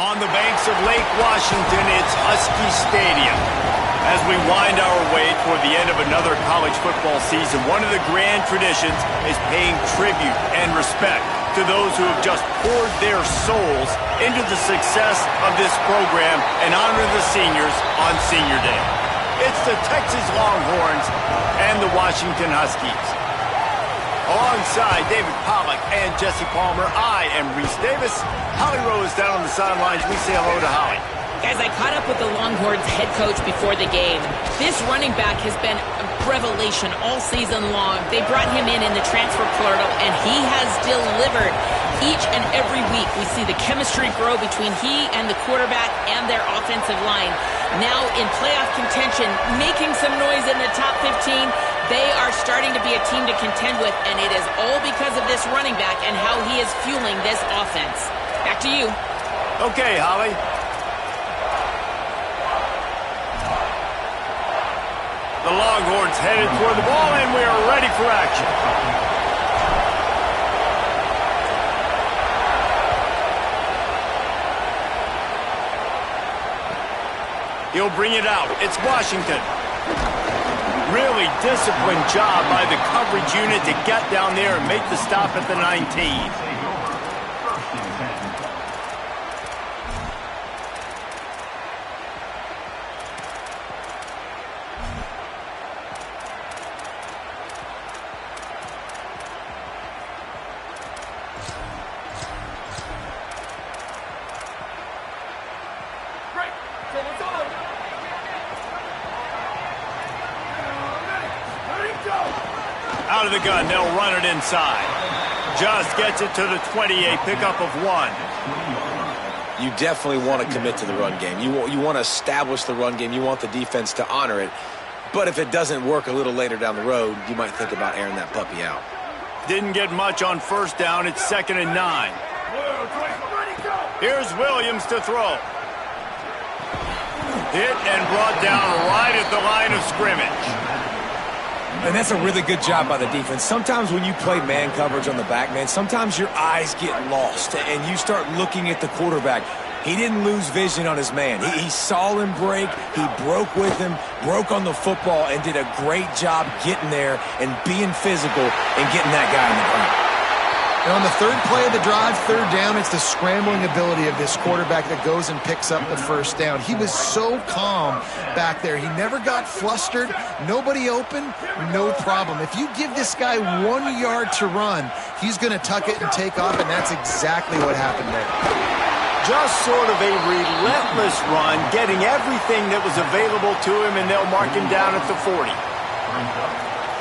On the banks of Lake Washington, it's Husky Stadium. As we wind our way toward the end of another college football season, one of the grand traditions is paying tribute and respect to those who have just poured their souls into the success of this program and honor the seniors on Senior Day. It's the Texas Longhorns and the Washington Huskies. Alongside David Pollack and Jesse Palmer, I am Reese Davis. Holly Rowe is down on the sidelines. We say hello to Holly. Guys, I caught up with the Longhorns head coach before the game. This running back has been a revelation all season long. They brought him in the transfer portal, and he has delivered. Each and every week, we see the chemistry grow between he and the quarterback and their offensive line. Now in playoff contention, making some noise in the top 15, they are starting to be a team to contend with, and it is all because of this running back and how he is fueling this offense. Back to you. Okay, Holly. The Longhorns headed toward the ball, and we are ready for action. He'll bring it out. It's Washington. Really disciplined job by the coverage unit to get down there and make the stop at the 19. Out of the gun, they'll run it inside. Just gets it to the 28, pickup of 1. You definitely want to commit to the run game. You want to establish the run game. You want the defense to honor it. But if it doesn't work a little later down the road, you might think about airing that puppy out. Didn't get much on first down. It's 2nd and 9. Here's Williams to throw. Hit and brought down right at the line of scrimmage. And that's a really good job by the defense. Sometimes when you play man coverage on the back, man, sometimes your eyes get lost and you start looking at the quarterback. He didn't lose vision on his man. He saw him break. He broke with him, broke on the football, and did a great job getting there and being physical and getting that guy in the ground. And on the third play of the drive, third down, it's the scrambling ability of this quarterback that goes and picks up the first down. He was so calm back there. He never got flustered. Nobody open, no problem. If you give this guy 1 yard to run, he's going to tuck it and take off, and that's exactly what happened there. Just sort of a relentless run, getting everything that was available to him, and they'll mark him down at the 40.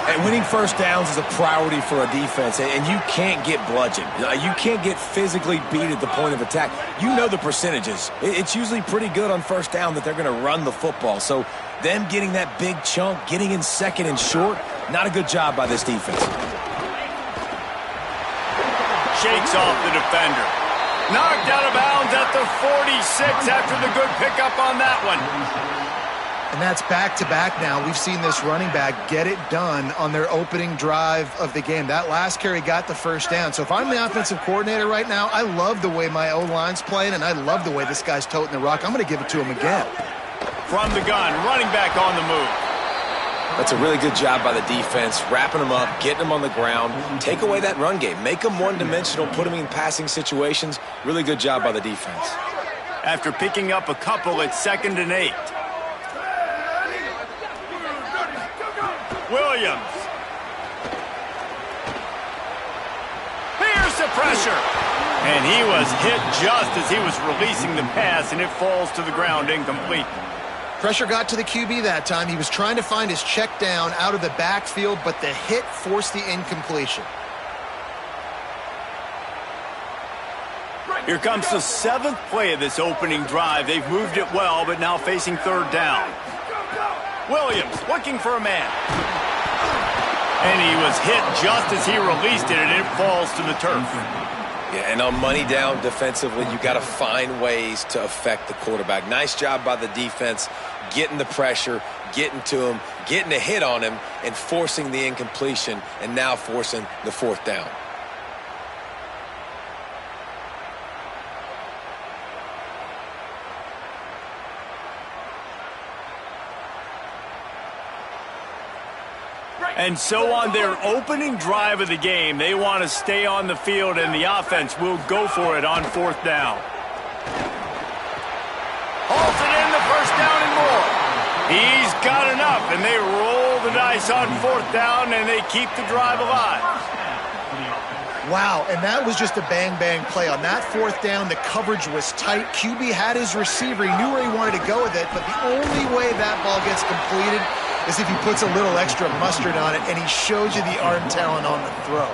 And winning first downs is a priority for a defense, and you can't get bludgeoned. You can't get physically beat at the point of attack. You know the percentages. It's usually pretty good on first down that they're going to run the football. So them getting that big chunk, getting in second and short, not a good job by this defense. Shakes off the defender. Knocked out of bounds at the 46 after the good pickup on that one. And that's back-to-back now. We've seen this running back get it done on their opening drive of the game. That last carry got the first down. So if I'm the offensive coordinator right now, I love the way my O-line's playing, and I love the way this guy's toting the rock. I'm going to give it to him again. From the gun, running back on the move. That's a really good job by the defense, wrapping them up, getting them on the ground. Take away that run game. Make them one-dimensional, put them in passing situations. Really good job by the defense. After picking up a couple, it's 2nd and 8. Williams. Here's the pressure. And he was hit just as he was releasing the pass, and it falls to the ground incomplete. Pressure got to the QB that time. He was trying to find his check down out of the backfield, but the hit forced the incompletion. Here comes the 7th play of this opening drive. They've moved it well, but now facing third down. Williams looking for a man. And he was hit just as he released it, and it falls to the turf. Yeah, and on money down defensively, you got to find ways to affect the quarterback. Nice job by the defense, getting the pressure, getting to him, getting a hit on him, and forcing the incompletion, and now forcing the 4th down. And so on their opening drive of the game, they want to stay on the field, and the offense will go for it on 4th down. Halted in the 1st down and more. He's got enough, and they roll the dice on 4th down, and they keep the drive alive. Wow, and that was just a bang-bang play. On that 4th down, the coverage was tight. QB had his receiver. He knew where he wanted to go with it, but the only way that ball gets completed is if he puts a little extra mustard on it, and he shows you the arm talent on the throw.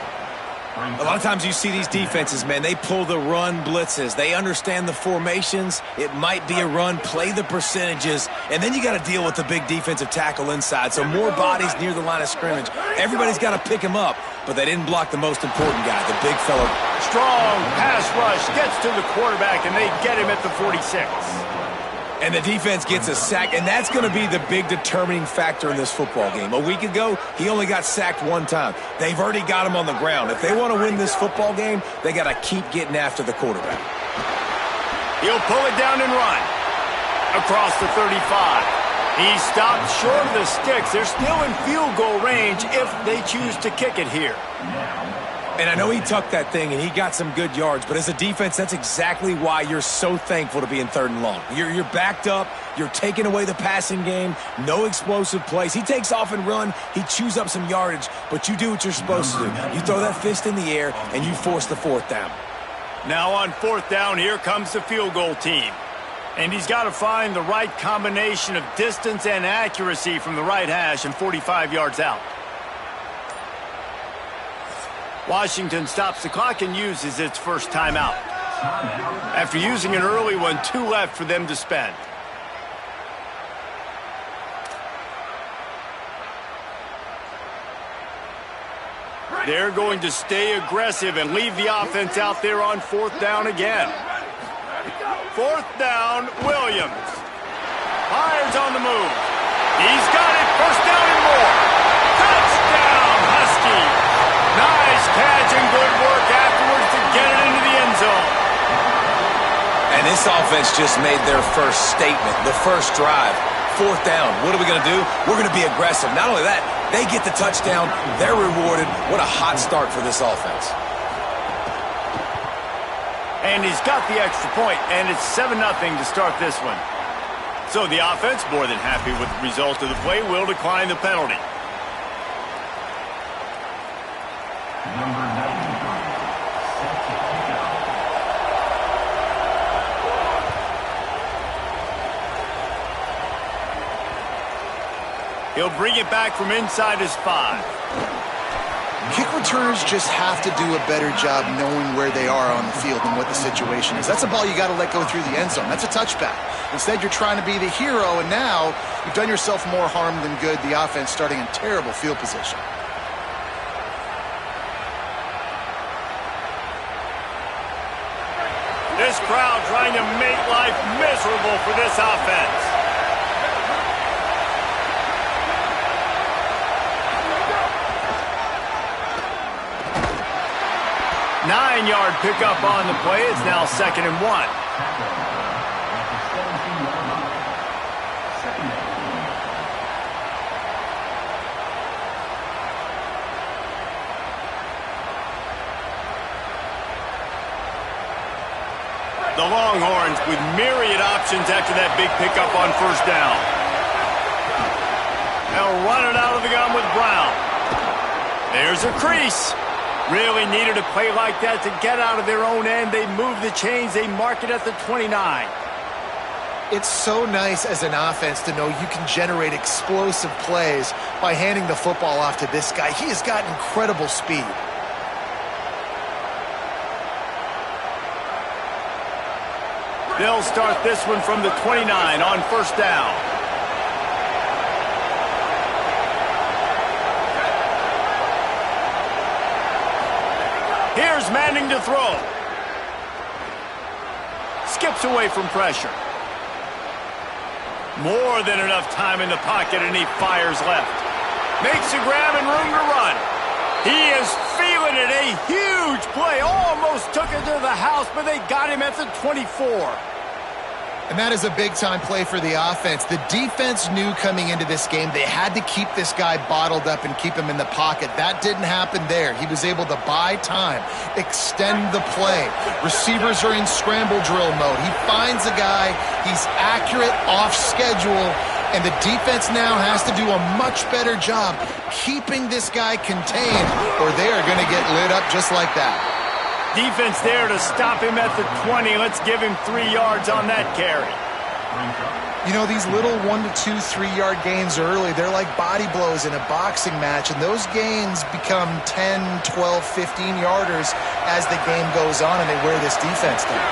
A lot of times you see these defenses, man, they pull the run blitzes. They understand the formations. It might be a run, play the percentages, and then you got to deal with the big defensive tackle inside. So more bodies near the line of scrimmage. Everybody's got to pick him up, but they didn't block the most important guy, the big fella. Strong pass rush gets to the quarterback, and they get him at the 46. And the defense gets a sack, and that's going to be the big determining factor in this football game. A week ago, he only got sacked 1 time. They've already got him on the ground. If they want to win this football game, they got to keep getting after the quarterback. He'll pull it down and run across the 35. He stopped short of the sticks. They're still in field goal range if they choose to kick it here. And I know he tucked that thing, and he got some good yards, but as a defense, that's exactly why you're so thankful to be in 3rd and long. You're backed up. You're taking away the passing game. No explosive plays. He takes off and run. He chews up some yardage, but you do what you're supposed to do. You throw that fist in the air, and you force the 4th down. Now on 4th down, here comes the field goal team. And he's got to find the right combination of distance and accuracy from the right hash and 45 yards out. Washington stops the clock and uses its first timeout. After using an early one, 2 left for them to spend. They're going to stay aggressive and leave the offense out there on 4th down again. 4th down, Williams. Fires on the move. He's got it, 1st down and more. Touchdown, Husky. Nice catch and good work afterwards to get it into the end zone. And this offense just made their first statement, the first drive. 4th down. What are we going to do? We're going to be aggressive. Not only that, they get the touchdown. They're rewarded. What a hot start for this offense. And he's got the extra point, and it's 7-0 to start this one. So the offense, more than happy with the result of the play, will decline the penalty. He'll bring it back from inside his 5. Kick returners just have to do a better job knowing where they are on the field and what the situation is. That's a ball you got to let go through the end zone. That's a touchback. Instead, you're trying to be the hero, and now you've done yourself more harm than good. The offense starting in terrible field position. This crowd trying to make life miserable for this offense. Nine-yard pickup on the play. It's now 2nd and 1. The Longhorns with myriad options after that big pickup on 1st down. They'll run it out of the gun with Brown. There's a crease. Really needed a play like that to get out of their own end. They move the chains. They mark it at the 29. It's so nice as an offense to know you can generate explosive plays by handing the football off to this guy. He has got incredible speed. They'll start this one from the 29 on 1st down. Here's Manning to throw. Skips away from pressure. More than enough time in the pocket, and he fires left. Makes a grab and room to run. He is feeling it. A huge play. Almost took it to the house, but they got him at the 24. And that is a big-time play for the offense. The defense knew coming into this game they had to keep this guy bottled up and keep him in the pocket. That didn't happen there. He was able to buy time, extend the play. Receivers are in scramble drill mode. He finds a guy. He's accurate, off schedule, and the defense now has to do a much better job keeping this guy contained, or they are going to get lit up just like that. Defense there to stop him at the 20. Let's give him 3 yards on that carry. You know, these little 1 to 2, 3-yard gains early, they're like body blows in a boxing match, and those gains become 10, 12, 15-yarders as the game goes on and they wear this defense down.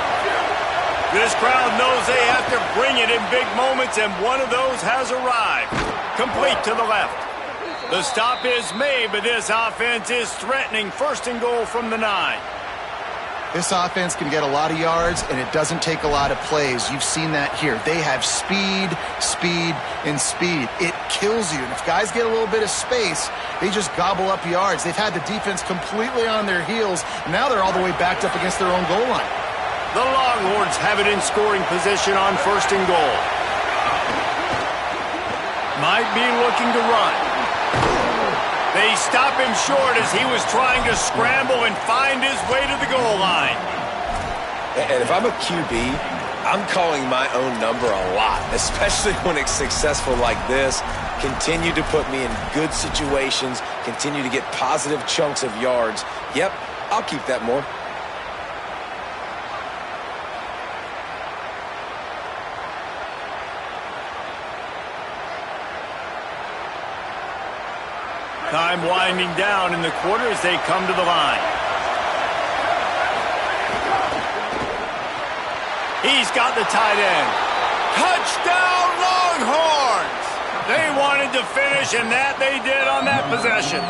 This crowd knows they have to bring it in big moments, and one of those has arrived. Complete to the left. The stop is made, but this offense is threatening. 1st and goal from the 9. This offense can get a lot of yards, and it doesn't take a lot of plays. You've seen that here. They have speed, speed, and speed. It kills you. And if guys get a little bit of space, they just gobble up yards. They've had the defense completely on their heels. Now they're all the way backed up against their own goal line. The Longhorns have it in scoring position on 1st and goal. Might be looking to run. They stop him short as he was trying to scramble and find his way to the goal line. And if I'm a QB, I'm calling my own number a lot, especially when it's successful like this. Continue to put me in good situations, continue to get positive chunks of yards. Yep, I'll keep that more. Time winding down in the quarter as they come to the line. He's got the tight end. Touchdown, Longhorns! They wanted to finish, and that they did on that possession.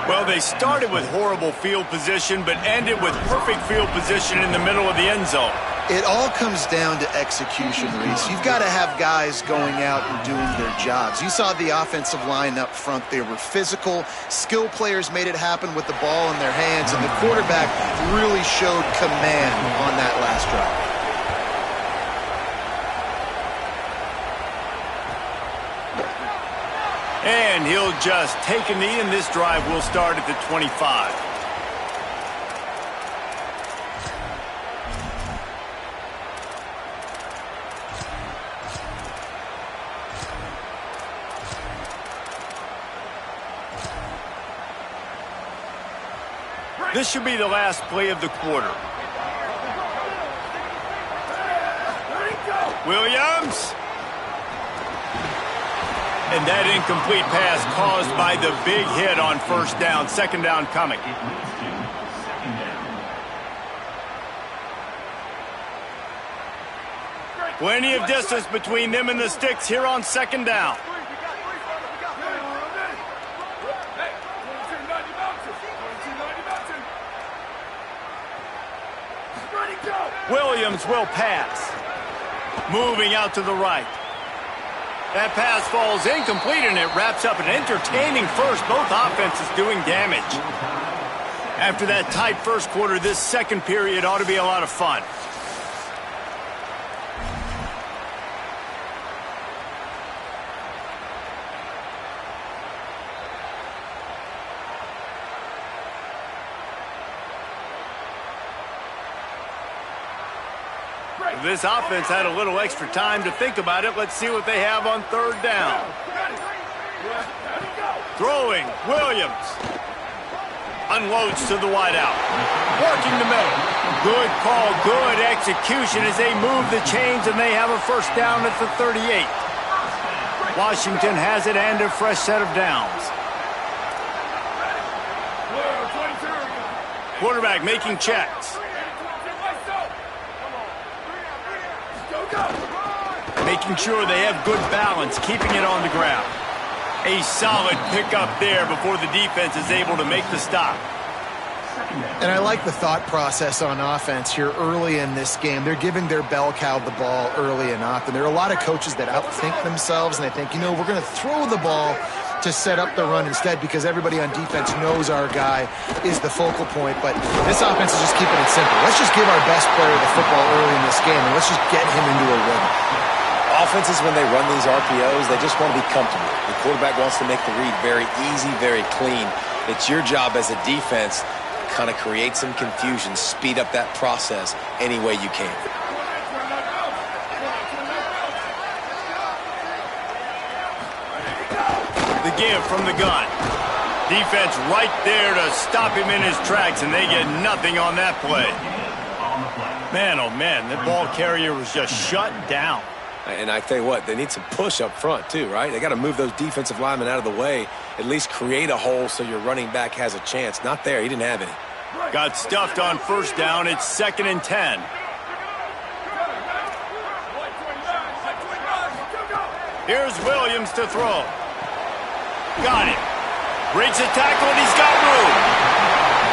Well, they started with horrible field position, but ended with perfect field position in the middle of the end zone. It all comes down to execution, Reese. You've got to have guys going out and doing their jobs. You saw the offensive line up front. They were physical. Skill players made it happen with the ball in their hands, and the quarterback really showed command on that last drive. And he'll just take a knee, and this drive will start at the 25. This should be the last play of the quarter. Williams. And that incomplete pass caused by the big hit on 1st down. 2nd down coming. Plenty of distance between them and the sticks here on 2nd down. Williams will pass. Moving out to the right. That pass falls incomplete, and it wraps up an entertaining first. Both offenses doing damage. After that tight first quarter, this second period ought to be a lot of fun. This offense had a little extra time to think about it. Let's see what they have on 3rd down. Throwing, Williams. Unloads to the wideout. Working the middle. Good call, good execution as they move the chains, and they have a 1st down at the 38. Washington has it and a fresh set of downs. Quarterback making checks. Making sure they have good balance, keeping it on the ground. A solid pickup there before the defense is able to make the stop. And I like the thought process on offense here early in this game. They're giving their bell cow the ball early and often. There are a lot of coaches that outthink themselves, and they think, you know, we're going to throw the ball to set up the run instead because everybody on defense knows our guy is the focal point. But this offense is just keeping it simple. Let's just give our best player the football early in this game, and let's just get him into a rhythm. Offenses, when they run these RPOs, they just want to be comfortable. The quarterback wants to make the read very easy, very clean. It's your job as a defense to kind of create some confusion, speed up that process any way you can. The give from the gun. Defense right there to stop him in his tracks, and they get nothing on that play. Man, oh man, the ball carrier was just shut down. And I tell you what, they need some push up front too, right? They got to move those defensive linemen out of the way, at least create a hole so your running back has a chance. Not there. He didn't have any. Got stuffed on first down. It's 2nd and 10. Here's Williams to throw. Got it. Breaks a tackle, and he's got room.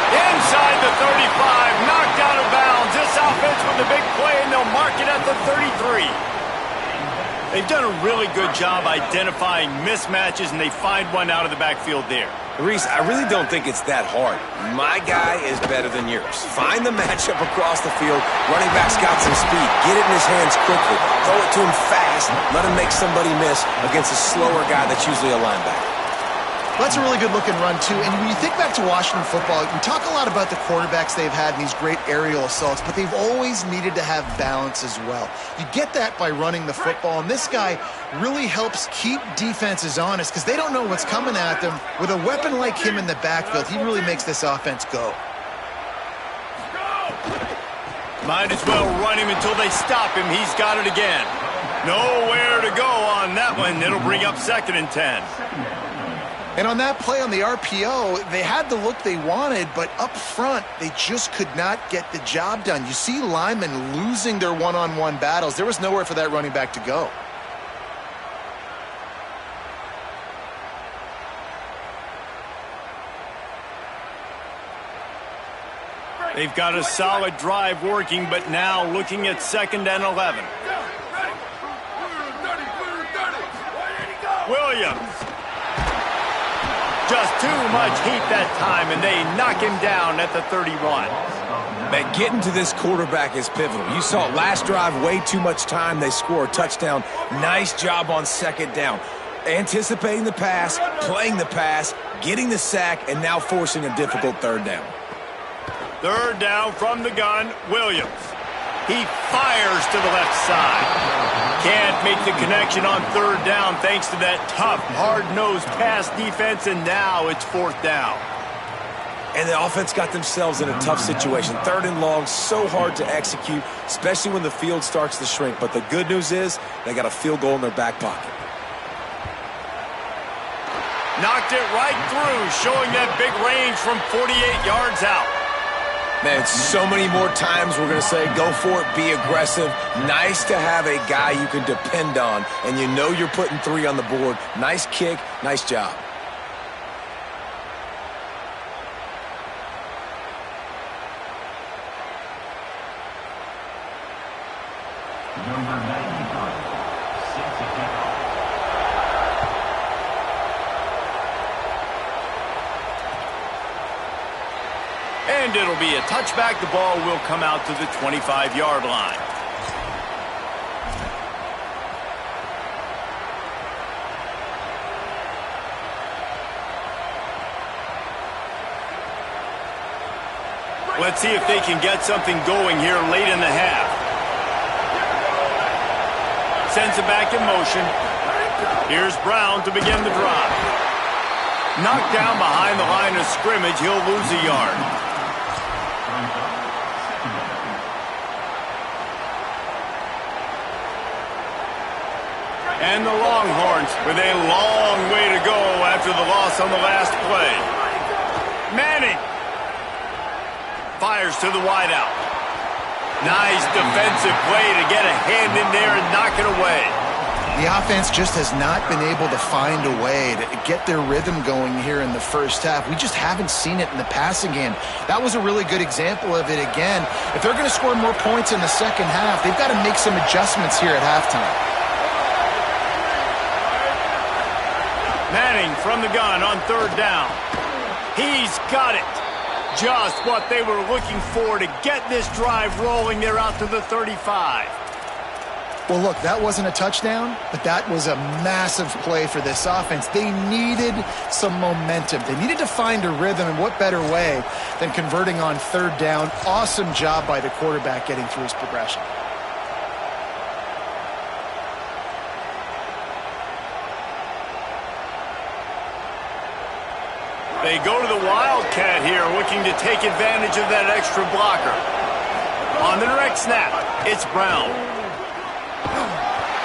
Inside the 35, knocked out of bounds. This offense with the big play, and they'll mark it at the 33. They've done a really good job identifying mismatches, and they find one out of the backfield there. Reese, I really don't think it's that hard. My guy is better than yours. Find the matchup across the field. Running back's got some speed. Get it in his hands quickly. Throw it to him fast. Let him make somebody miss against a slower guy that's usually a linebacker. That's a really good-looking run, too. And when you think back to Washington football, we talk a lot about the quarterbacks they've had in these great aerial assaults, but they've always needed to have balance as well. You get that by running the football, and this guy really helps keep defenses honest because they don't know what's coming at them. With a weapon like him in the backfield, he really makes this offense go. Might as well run him until they stop him. He's got it again. Nowhere to go on that one. It'll bring up 2nd and 10. And on that play on the RPO, they had the look they wanted, but up front, they just could not get the job done. You see linemen losing their one-on-one battles. There was nowhere for that running back to go. They've got a solid drive working, but now looking at 2nd and 11. Williams. Just too much heat that time, and they knock him down at the 31. Man, getting to this quarterback is pivotal. You saw last drive, way too much time. They score a touchdown. Nice job on 2nd down. Anticipating the pass, playing the pass, getting the sack, and now forcing a difficult 3rd down. 3rd down from the gun, Williams. He fires to the left side. Can't make the connection on 3rd down thanks to that tough, hard-nosed pass defense, and now it's 4th down. And the offense got themselves in a tough situation. 3rd and long, so hard to execute, especially when the field starts to shrink. But the good news is they got a field goal in their back pocket. Knocked it right through, showing that big range from 48 yards out. Man, so many more times we're going to say, go for it, be aggressive. Nice to have a guy you can depend on, and you know you're putting 3 on the board. Nice kick, nice job. Number 95, 6 attack. And it'll be a touchback. The ball will come out to the 25-yard line. Let's see if they can get something going here late in the half. Sends it back in motion. Here's Brown to begin the drive. Knocked down behind the line of scrimmage. He'll lose a yard. And the Longhorns with a long way to go after the loss on the last play. Manning fires to the wideout. Nice defensive play to get a hand in there and knock it away. The offense just has not been able to find a way to get their rhythm going here in the first half. We just haven't seen it in the passing game. That was a really good example of it again. If they're going to score more points in the second half, they've got to make some adjustments here at halftime. Manning from the gun on third down. He's got it. Just what they were looking for to get this drive rolling. They're out to the 35. Well, look, that wasn't a touchdown, but that was a massive play for this offense. They needed some momentum. They needed to find a rhythm, and what better way than converting on third down. Awesome job by the quarterback getting through his progression. They go to the Wildcat here, looking to take advantage of that extra blocker. On the direct snap, it's Brown.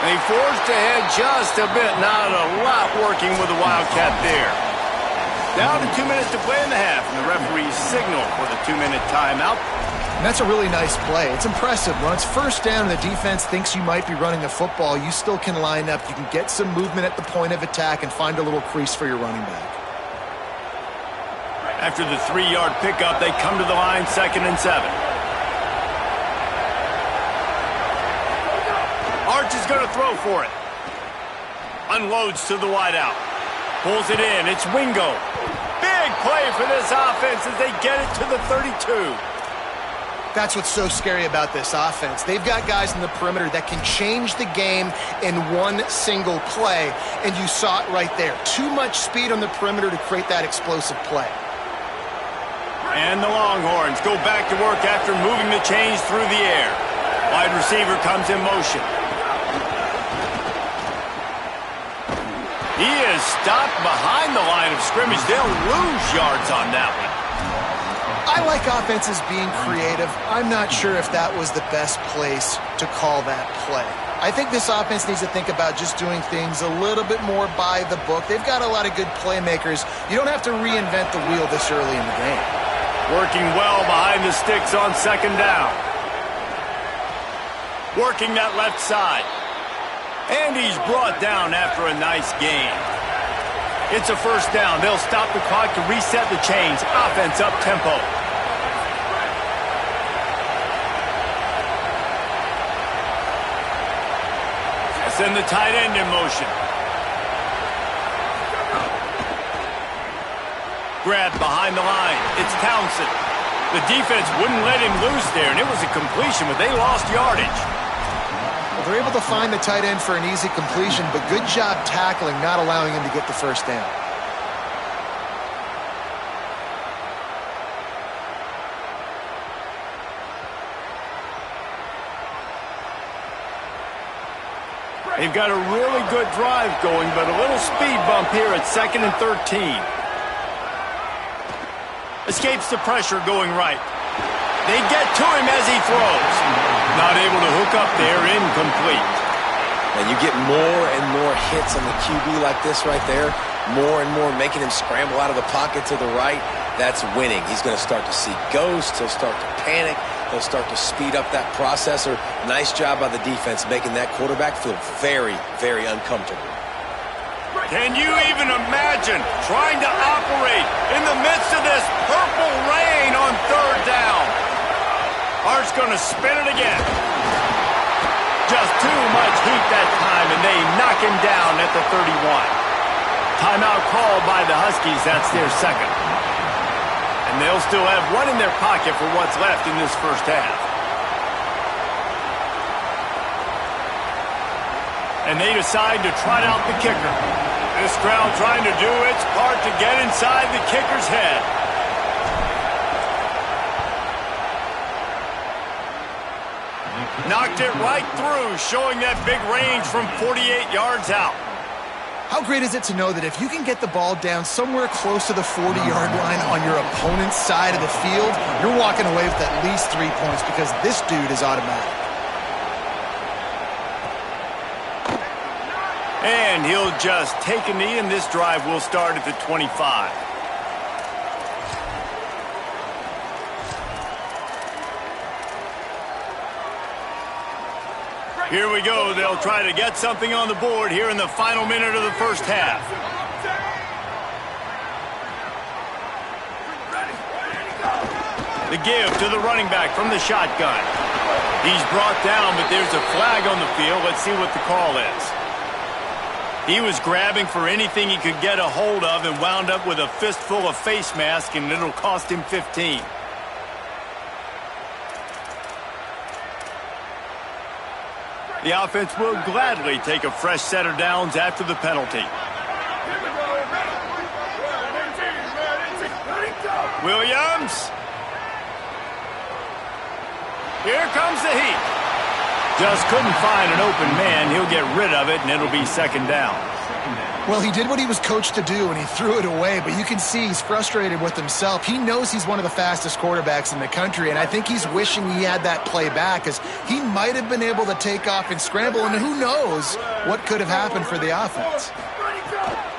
They forced ahead just a bit. Not a lot working with the Wildcat there. Down to 2 minutes to play in the half, and the referee's signal for the 2-minute timeout. And that's a really nice play. It's impressive. When it's first down and the defense thinks you might be running the football, you still can line up. You can get some movement at the point of attack and find a little crease for your running back. After the 3-yard pickup, they come to the line, 2nd and 7. Arch is going to throw for it. Unloads to the wideout. Pulls it in. It's Wingo. Big play for this offense as they get it to the 32. That's what's so scary about this offense. They've got guys in the perimeter that can change the game in one single play, and you saw it right there. Too much speed on the perimeter to create that explosive play. And the Longhorns go back to work after moving the chains through the air. Wide receiver comes in motion. He is stopped behind the line of scrimmage. They'll lose yards on that one. I like offenses being creative. I'm not sure if that was the best place to call that play. I think this offense needs to think about just doing things a little bit more by the book. They've got a lot of good playmakers. You don't have to reinvent the wheel this early in the game. Working well behind the sticks on 2nd down. Working that left side. And he's brought down after a nice gain. It's a 1st down. They'll stop the clock to reset the chains. Offense up tempo. Send the tight end in motion. Grab behind the line. It's Townsend. The defense wouldn't let him loose there, and it was a completion, but they lost yardage. Well, they're able to find the tight end for an easy completion, but good job tackling, not allowing him to get the 1st down. They've got a really good drive going, but a little speed bump here at 2nd and 13. Escapes the pressure going right. They get to him as he throws. Not able to hook up there, incomplete. And you get more and more hits on the QB like this right there. More and more making him scramble out of the pocket to the right. That's winning. He's going to start to see ghosts. He'll start to panic. He'll start to speed up that processor. Nice job by the defense making that quarterback feel very, very uncomfortable. Can you even imagine trying to operate in the midst of this purple rain on 3rd down? Art's going to spin it again. Just too much heat that time, and they knock him down at the 31. Timeout called by the Huskies. That's their 2nd. And they'll still have one in their pocket for what's left in this 1st half. And they decide to trot out the kicker. This crowd trying to do its part to get inside the kicker's head. Knocked it right through, showing that big range from 48 yards out. How great is it to know that if you can get the ball down somewhere close to the 40-yard line on your opponent's side of the field, you're walking away with at least 3 points because this dude is automatic. And he'll just take a knee, and this drive will start at the 25. Here we go. They'll try to get something on the board here in the final minute of the 1st half. The give to the running back from the shotgun. He's brought down, but there's a flag on the field. Let's see what the call is. He was grabbing for anything he could get a hold of and wound up with a fistful of face mask, and it'll cost him 15. The offense will gladly take a fresh set of downs after the penalty. Williams. Here comes the heat. Just couldn't find an open man. He'll get rid of it, and it'll be second down. Well, he did what he was coached to do, and he threw it away, but you can see he's frustrated with himself. He knows he's one of the fastest quarterbacks in the country, and I think he's wishing he had that play back, because he might have been able to take off and scramble, and who knows what could have happened for the offense.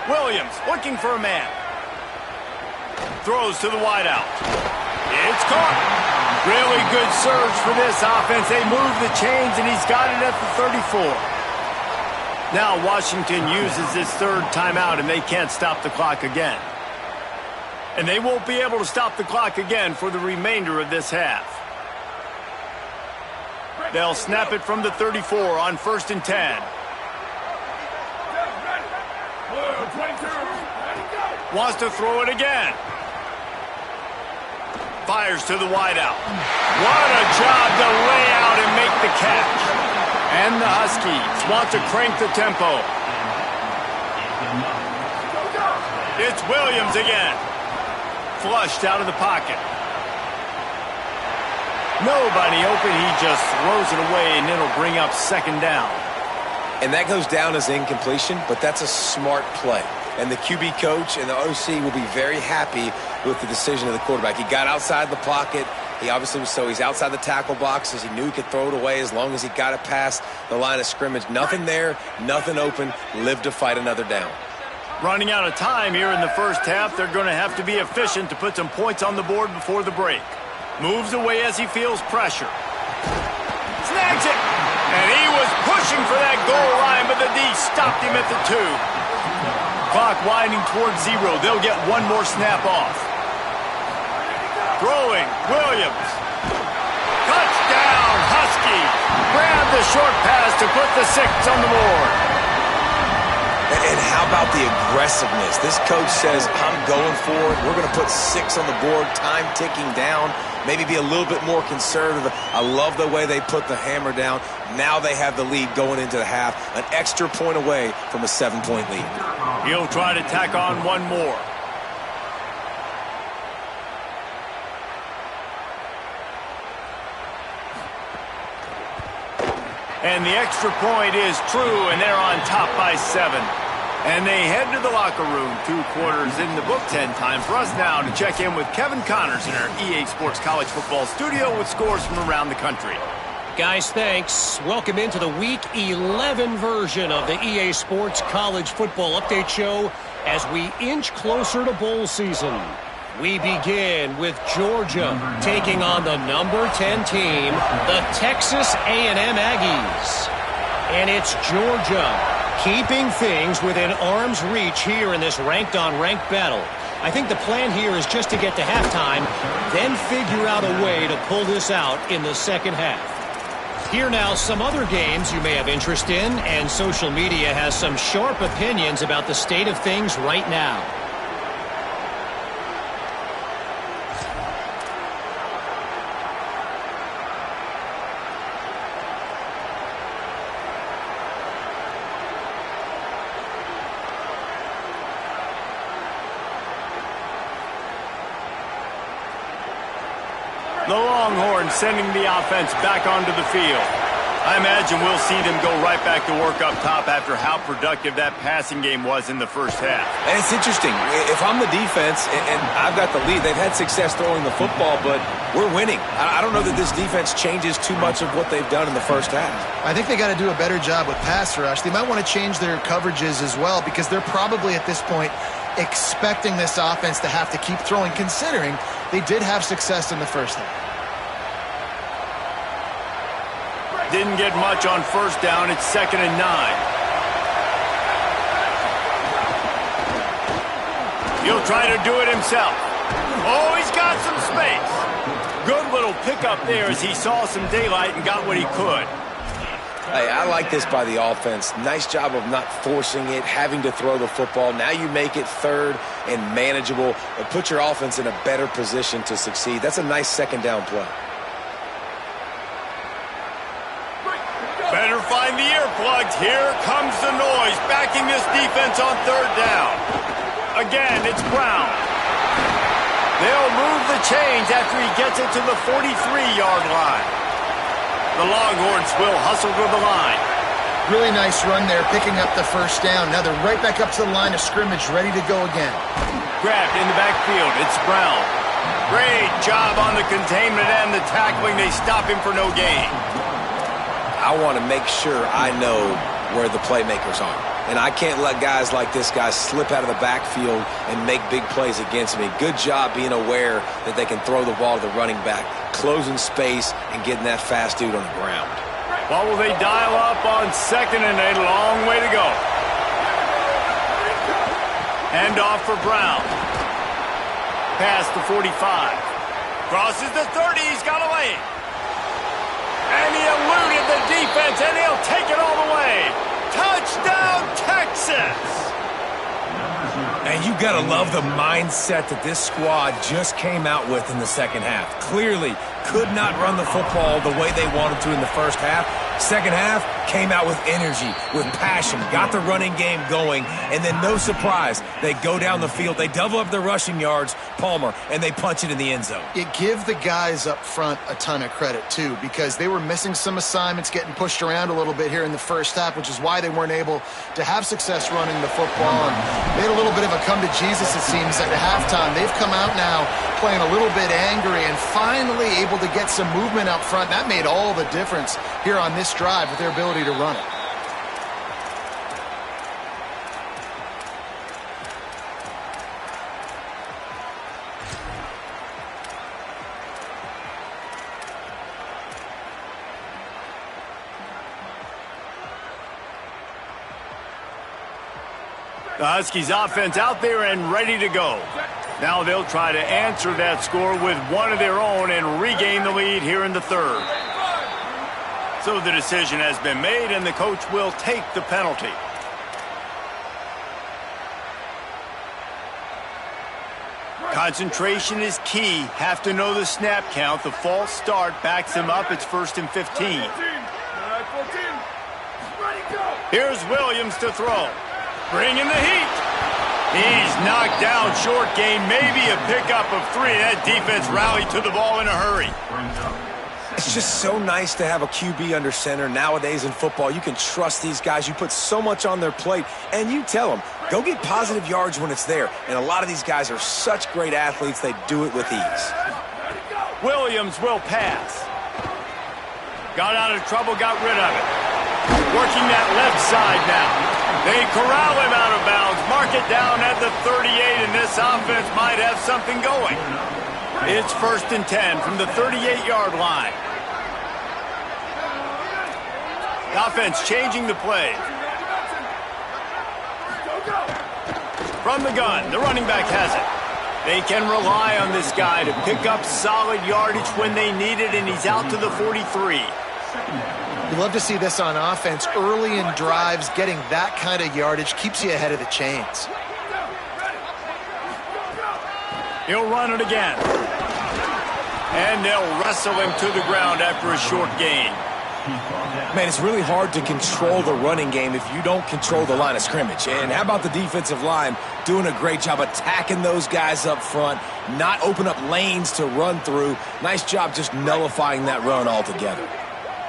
Williams looking for a man. Throws to the wideout. It's caught. Really good surge for this offense. They move the chains, and he's got it at the 34. Now Washington uses his third timeout, and they can't stop the clock again. And they won't be able to stop the clock again for the remainder of this half. They'll snap it from the 34 on 1st and 10. Wants to throw it again. Fires to the wideout. What a job to lay out and make the catch. And the Huskies want to crank the tempo. It's Williams again. Flushed out of the pocket. Nobody open. He just throws it away, and it'll bring up second down. And that goes down as incompletion, but that's a smart play. And the QB coach and the OC will be very happy with the decision of the quarterback. He got outside the pocket. He obviously was he's outside the tackle boxes. He knew he could throw it away as long as he got it past the line of scrimmage. Nothing there, nothing open. Lived to fight another down. Running out of time here in the first half. They're going to have to be efficient to put some points on the board before the break. Moves away as he feels pressure. Snags it. And he was pushing for that goal line, but the D stopped him at the 2. Clock winding towards 0. They'll get one more snap off. Throwing, Williams. Touchdown, Huskies. Grab the short pass to put the 6 on the board. And how about the aggressiveness? This coach says, I'm going for it. We're going to put 6 on the board, time ticking down, maybe be a little bit more conservative. I love the way they put the hammer down. Now they have the lead going into the half, an extra point away from a 7-point lead. He'll try to tack on one more. And the extra point is true, and they're on top by 7. And they head to the locker room. 2 quarters in the book. 10 time for us now to check in with Kevin Connors in our EA Sports College Football studio with scores from around the country. Guys, thanks. Welcome into the Week 11 version of the EA Sports College Football Update Show as we inch closer to bowl season. We begin with Georgia taking on the number 10 team, the Texas A&M Aggies. And it's Georgia keeping things within arm's reach here in this ranked-on-ranked battle. I think the plan here is just to get to halftime, then figure out a way to pull this out in the second half. Here now, some other games you may have interest in, and social media has some sharp opinions about the state of things right now. The Longhorns sending the offense back onto the field. I imagine we'll see them go right back to work up top after how productive that passing game was in the first half. And it's interesting. If I'm the defense and I've got the lead, they've had success throwing the football, but we're winning. I don't know that this defense changes too much of what they've done in the first half. I think they got to do a better job with pass rush. They might want to change their coverages as well, because they're probably at this point expecting this offense to have to keep throwing, considering they did have success in the first half. Didn't get much on first down. It's 2nd and 9. He'll try to do it himself. Oh, he's got some space. Good little pickup there as he saw some daylight and got what he could. Hey, I like this by the offense. Nice job of not forcing it, having to throw the football. Now you make it third and manageable, and put your offense in a better position to succeed. That's a nice second down play. Better find the earplugs. Here comes the noise, backing this defense on third down. Again, it's Brown. They'll move the chains after he gets it to the 43-yard line. The Longhorns will hustle to the line. Really nice run there, picking up the first down. Now they're right back up to the line of scrimmage, ready to go again. Grabbed in the backfield. It's Brown. Great job on the containment and the tackling. They stop him for no gain. I want to make sure I know where the playmakers are. And I can't let guys like this guy slip out of the backfield and make big plays against me. Good job being aware that they can throw the ball to the running back, closing space, and getting that fast dude on the ground. What will they dial up on second and a long way to go? Hand off for Brown. Past the 45. Crosses the 30. He's got away. And he eluded the defense, and he'll take it all the way. Touchdown, Texas! And you got to love the mindset that this squad just came out with in the second half. Clearly could not run the football the way they wanted to in the first half. Second half came out with energy, with passion, got the running game going, and then no surprise, they go down the field, they double up their rushing yards, Palmer, and they punch it in the end zone. You give the guys up front a ton of credit, too, because they were missing some assignments, getting pushed around a little bit here in the first half, which is why they weren't able to have success running the football. And they had a little bit of a come to Jesus, it seems, at halftime. They've come out now playing a little bit angry and finally able to get some movement up front. That made all the difference here on this drive with their ability to run it. The Huskies offense out there and ready to go. Now they'll try to answer that score with one of their own and regain the lead here in the third. So the decision has been made, and the coach will take the penalty. Concentration is key. Have to know the snap count. The false start backs him up. It's 1st and 15. Here's Williams to throw. Bringing the heat. He's knocked down, short gain, maybe a pickup of 3. That defense rallied to the ball in a hurry. It's just so nice to have a QB under center. Nowadays in football, you can trust these guys. You put so much on their plate, and you tell them, go get positive yards when it's there. And a lot of these guys are such great athletes, they do it with ease. Williams will pass. Got out of trouble, got rid of it. Working that left side now. They corral him out of bounds, mark it down at the 38, and this offense might have something going. It's 1st and 10 from the 38-yard line. The offense changing the play. From the gun, the running back has it. They can rely on this guy to pick up solid yardage when they need it, and he's out to the 43. You love to see this on offense. Early in drives, getting that kind of yardage keeps you ahead of the chains. He'll run it again. And they'll wrestle him to the ground after a short gain. Man, it's really hard to control the running game if you don't control the line of scrimmage. And how about the defensive line doing a great job attacking those guys up front, not open up lanes to run through. Nice job just nullifying that run altogether.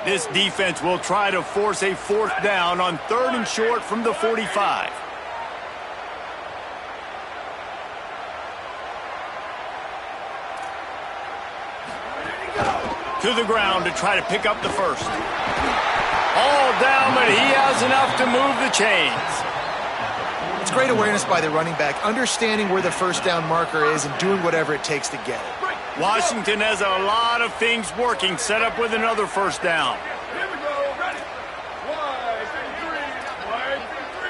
This defense will try to force a 4th down on 3rd and short from the 45. To the ground to try to pick up the first. All down, but he has enough to move the chains. It's great awareness by the running back, understanding where the first down marker is and doing whatever it takes to get it. Washington has a lot of things working, set up with another 1st down. Here we go, ready. 1, 2,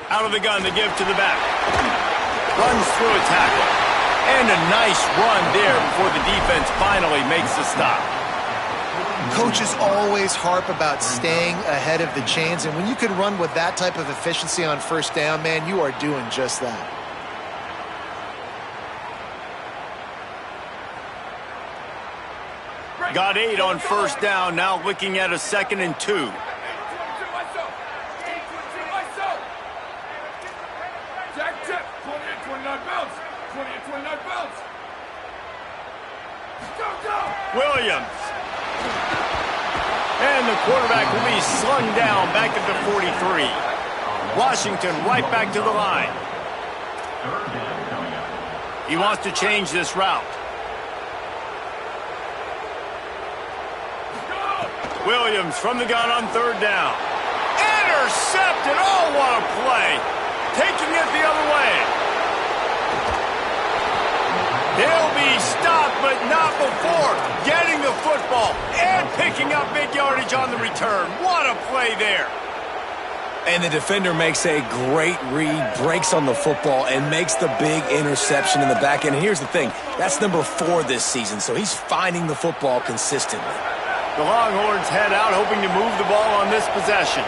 3. Out of the gun to give to the back. runs through a tackle. And a nice run there before the defense finally makes the stop. Coaches always harp about staying ahead of the chains, and when you can run with that type of efficiency on first down, man, you are doing just that. Got 8 on first down, now looking at a 2nd and 2. Williams. And the quarterback will be slung down back at the 43. Washington right back to the line. He wants to change this route. Williams from the gun on 3rd down. Intercepted. Oh, what a play. Taking it the other way. They'll be stopped, but not before getting the football and picking up big yardage on the return. What a play there. And the defender makes a great read, breaks on the football, and makes the big interception in the back end. And here's the thing, that's number 4 this season, so he's finding the football consistently. The Longhorns head out hoping to move the ball on this possession.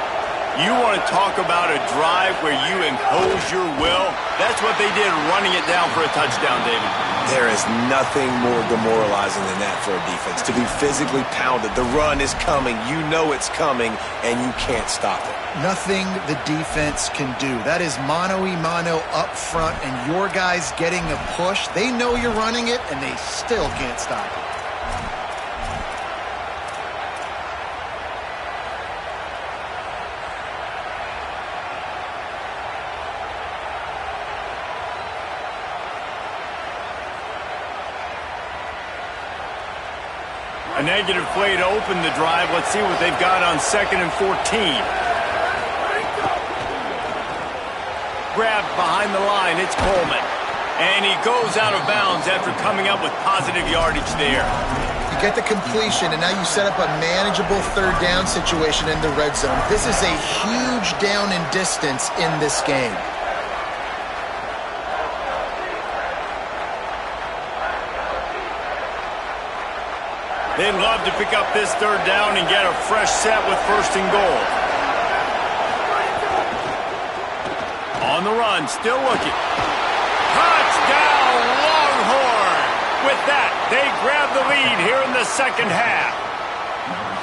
You want to talk about a drive where you impose your will? That's what they did, running it down for a touchdown, David. There is nothing more demoralizing than that for a defense, to be physically pounded. The run is coming. You know it's coming, and you can't stop it. Nothing the defense can do. That is mano-a-mano up front, and your guys getting a push. They know you're running it, and they still can't stop it. A negative play to open the drive. Let's see what they've got on 2nd and 14. Grabbed behind the line. It's Coleman. And he goes out of bounds after coming up with positive yardage there. You get the completion, and now you set up a manageable 3rd down situation in the red zone. This is a huge down in distance in this game. They'd love to pick up this 3rd down and get a fresh set with 1st and goal. On the run, still looking. Touchdown, Longhorn! With that, they grab the lead here in the 2nd half.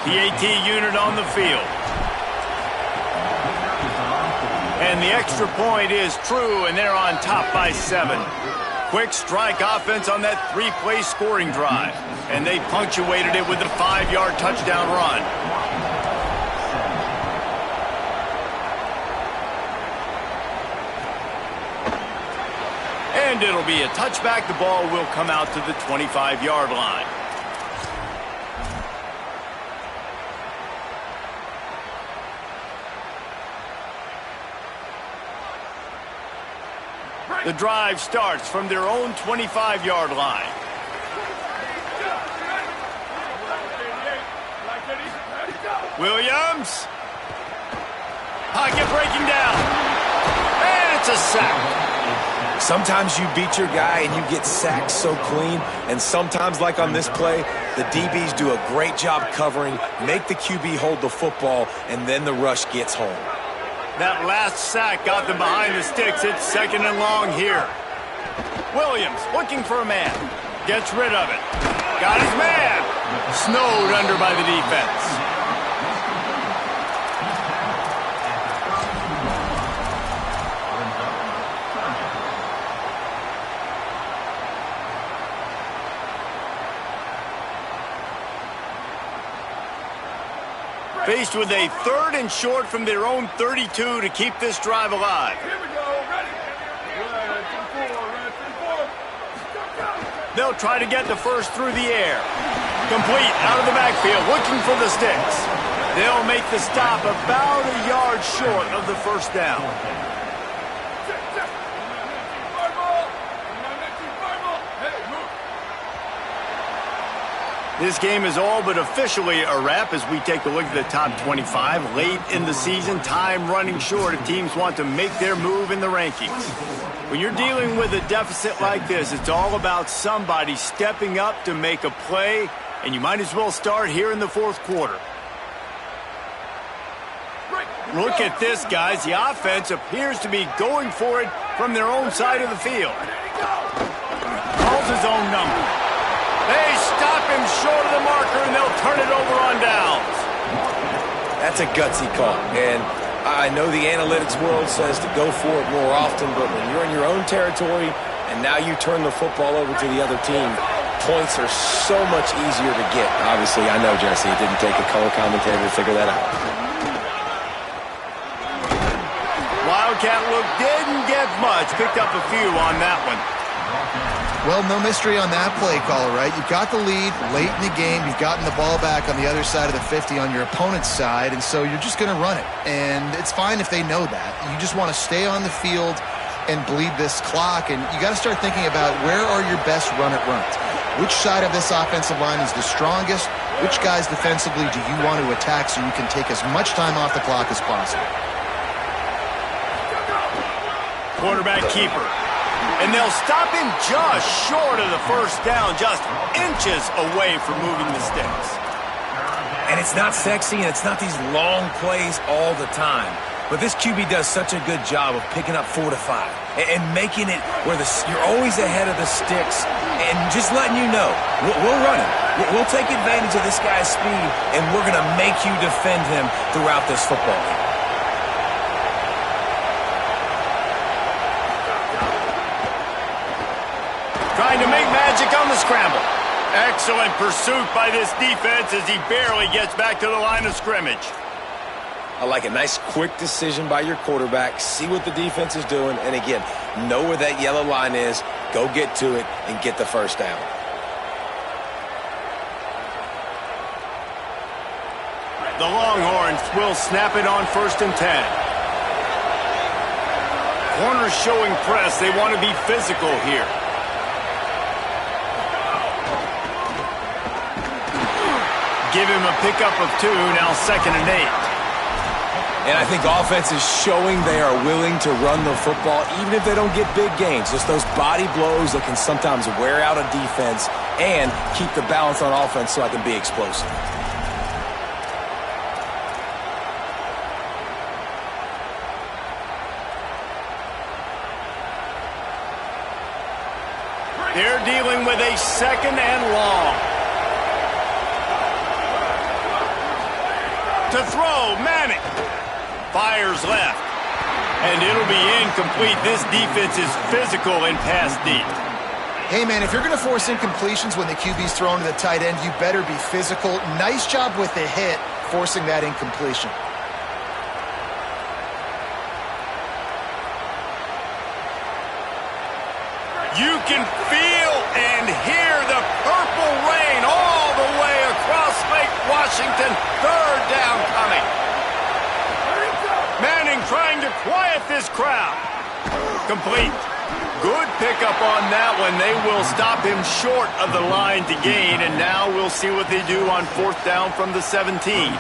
The AT unit on the field. And the extra point is true, and they're on top by 7. Quick strike offense on that 3-play scoring drive. And they punctuated it with a 5-yard touchdown run. And it'll be a touchback. The ball will come out to the 25-yard line. The drive starts from their own 25-yard line. Williams. Pocket breaking down. And it's a sack. Sometimes you beat your guy and you get sacked so clean, and sometimes, like on this play, the DBs do a great job covering, make the QB hold the football, and then the rush gets home. That last sack got them behind the sticks. It's 2nd and long here. Williams looking for a man. Gets rid of it. Got his man. Snowed under by the defense. Faced with a 3rd and short from their own 32 to keep this drive alive. Here we go, ready. They'll try to get the first through the air. Complete out of the backfield, looking for the sticks. They'll make the stop about a yard short of the 1st down. This game is all but officially a wrap as we take a look at the top 25 late in the season. Time running short if teams want to make their move in the rankings. When you're dealing with a deficit like this, it's all about somebody stepping up to make a play, and you might as well start here in the fourth quarter. Look at this, guys. The offense appears to be going for it from their own side of the field. Calls his own number. They stop him short of the marker, and they'll turn it over on downs. That's a gutsy call. And I know the analytics world says to go for it more often, but when you're in your own territory and now you turn the football over to the other team, points are so much easier to get. Obviously, I know, Jesse, it didn't take a color commentator to figure that out. Wildcat look didn't get much. Picked up a few on that one. Well, no mystery on that play caller, right? You've got the lead late in the game. You've gotten the ball back on the other side of the 50 on your opponent's side, and so you're just going to run it. And it's fine if they know that. You just want to stay on the field and bleed this clock, and you got to start thinking about where are your best run-it-runs. Which side of this offensive line is the strongest? Which guys defensively do you want to attack so you can take as much time off the clock as possible? Quarterback keeper. And they'll stop him just short of the first down, just inches away from moving the sticks. And it's not sexy, and it's not these long plays all the time. But this QB does such a good job of picking up 4 to 5 and making it where you're always ahead of the sticks and just letting you know, we'll run it. We'll take advantage of this guy's speed, and we're going to make you defend him throughout this football game. Trying to make magic on the scramble. Excellent pursuit by this defense as he barely gets back to the line of scrimmage. I like a nice quick decision by your quarterback. See what the defense is doing. And again, know where that yellow line is. Go get to it and get the first down. The Longhorns will snap it on 1st and 10. Corners showing press. They want to be physical here. Give him a pickup of 2, now 2nd and 8. And I think offense is showing they are willing to run the football, even if they don't get big gains. Just those body blows that can sometimes wear out a defense and keep the balance on offense so I can be explosive. They're dealing with a 2nd and long. To throw, Manning. Fires left. And it'll be incomplete. This defense is physical and pass deep. Hey, man, if you're going to force incompletions when the QB's thrown to the tight end, you better be physical. Nice job with the hit, forcing that incompletion. You can feel and hear the purple rain all the way across Lake Washington. 3rd down coming. Manning trying to quiet this crowd. Complete. Good pickup on that one. They will stop him short of the line to gain, and now we'll see what they do on 4th down from the 17.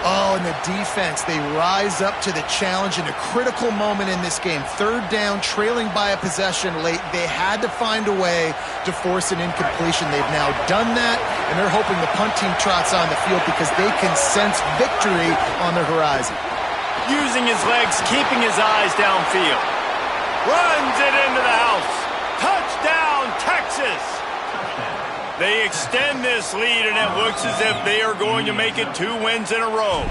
Oh, and the defense, they rise up to the challenge in a critical moment in this game. 3rd down, trailing by a possession late. They had to find a way to force an incompletion. They've now done that, and they're hoping the punt team trots on the field because they can sense victory on the horizon. Using his legs, keeping his eyes downfield. Runs it into the house. Touchdown, Texas! They extend this lead, and it looks as if they are going to make it 2 wins in a row.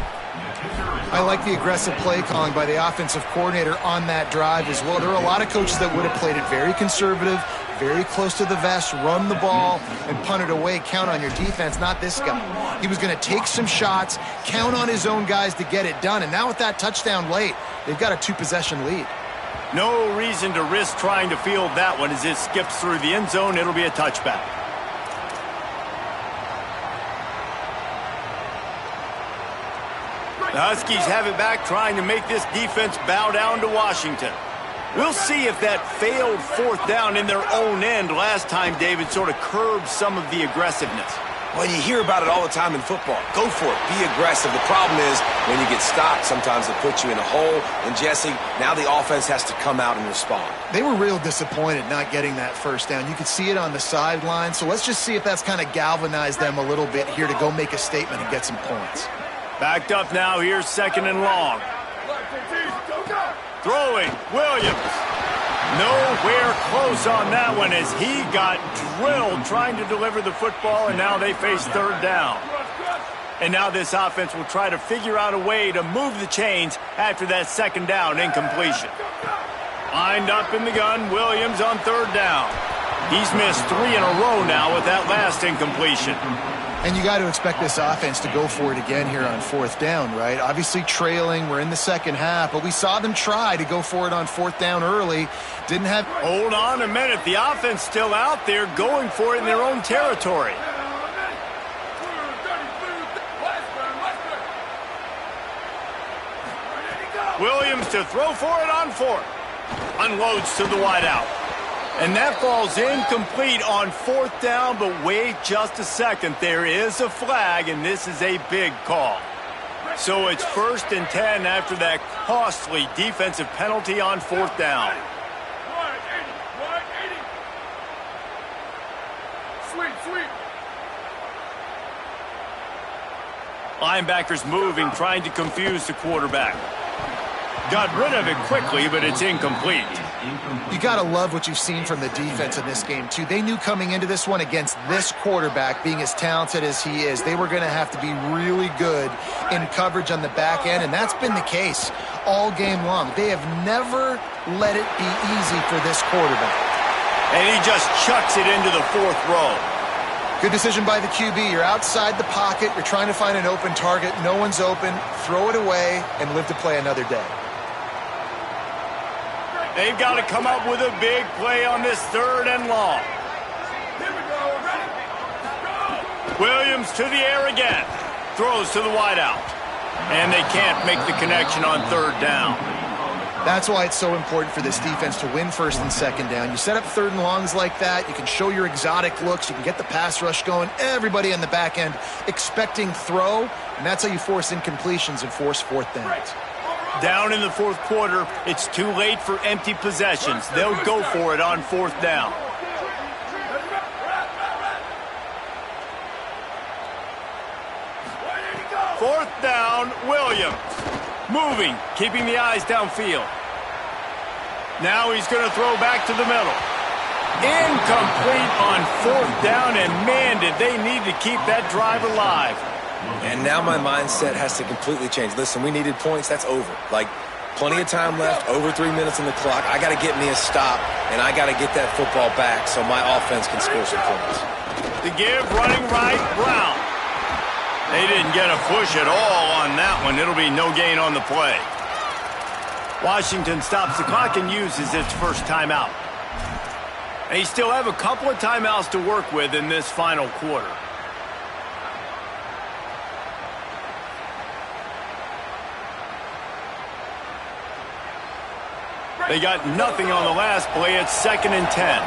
I like the aggressive play calling by the offensive coordinator on that drive as well. There are a lot of coaches that would have played it very conservative, very close to the vest, run the ball, and punt it away. Count on your defense, not this guy. He was going to take some shots, count on his own guys to get it done. And now with that touchdown late, they've got a 2-possession lead. No reason to risk trying to field that one as it skips through the end zone. It'll be a touchback. The Huskies have it back, trying to make this defense bow down to Washington. We'll see if that failed fourth down in their own end last time, David, sort of curbed some of the aggressiveness. Well, you hear about it all the time in football. Go for it. Be aggressive. The problem is when you get stopped, sometimes it puts you in a hole. And, Jesse, now the offense has to come out and respond. They were real disappointed not getting that first down. You could see it on the sideline. So let's just see if that's kind of galvanized them a little bit here to go make a statement and get some points. Backed up now. Here's 2nd and long. Throwing, Williams. Nowhere close on that one as he got drilled trying to deliver the football, and now they face 3rd down. And now this offense will try to figure out a way to move the chains after that 2nd down incompletion. Lined up in the gun, Williams on 3rd down. He's missed 3 in a row now with that last incompletion. And you got to expect this offense to go for it again here on 4th down, right? Obviously trailing, we're in the second half, but we saw them try to go for it on 4th down early. Didn't have... Hold on a minute. The offense still out there going for it in their own territory. Williams to throw for it on 4th. Unloads to the wideout. And that falls incomplete on 4th down, but wait just a second. There is a flag, and this is a big call. So it's 1st and 10 after that costly defensive penalty on 4th down. Linebackers moving, trying to confuse the quarterback. Got rid of it quickly, but it's incomplete. You got to love what you've seen from the defense in this game, too. They knew coming into this one against this quarterback, being as talented as he is, they were going to have to be really good in coverage on the back end, and that's been the case all game long. They have never let it be easy for this quarterback. And he just chucks it into the 4th row. Good decision by the QB. You're outside the pocket. You're trying to find an open target. No one's open. Throw it away and live to play another day. They've got to come up with a big play on this 3rd and long. Williams to the air again. Throws to the wideout. And they can't make the connection on 3rd down. That's why it's so important for this defense to win 1st and 2nd down. You set up 3rd and longs like that. You can show your exotic looks. You can get the pass rush going. Everybody on the back end expecting throw. And that's how you force incompletions and force 4th downs. Down in the 4th quarter, it's too late for empty possessions. They'll go for it on 4th down. Fourth down, Williams. Moving, keeping the eyes downfield. Now he's going to throw back to the middle. Incomplete on 4th down, and man, did they need to keep that drive alive. And now my mindset has to completely change. Listen, we needed points. That's over. Like, plenty of time left, over 3 minutes on the clock. I got to get me a stop, and I got to get that football back so my offense can score some points. To give, running right, Brown. They didn't get a push at all on that one. It'll be no gain on the play. Washington stops the clock and uses its first timeout. They still have a couple of timeouts to work with in this final quarter. They got nothing on the last play. It's 2nd and 10.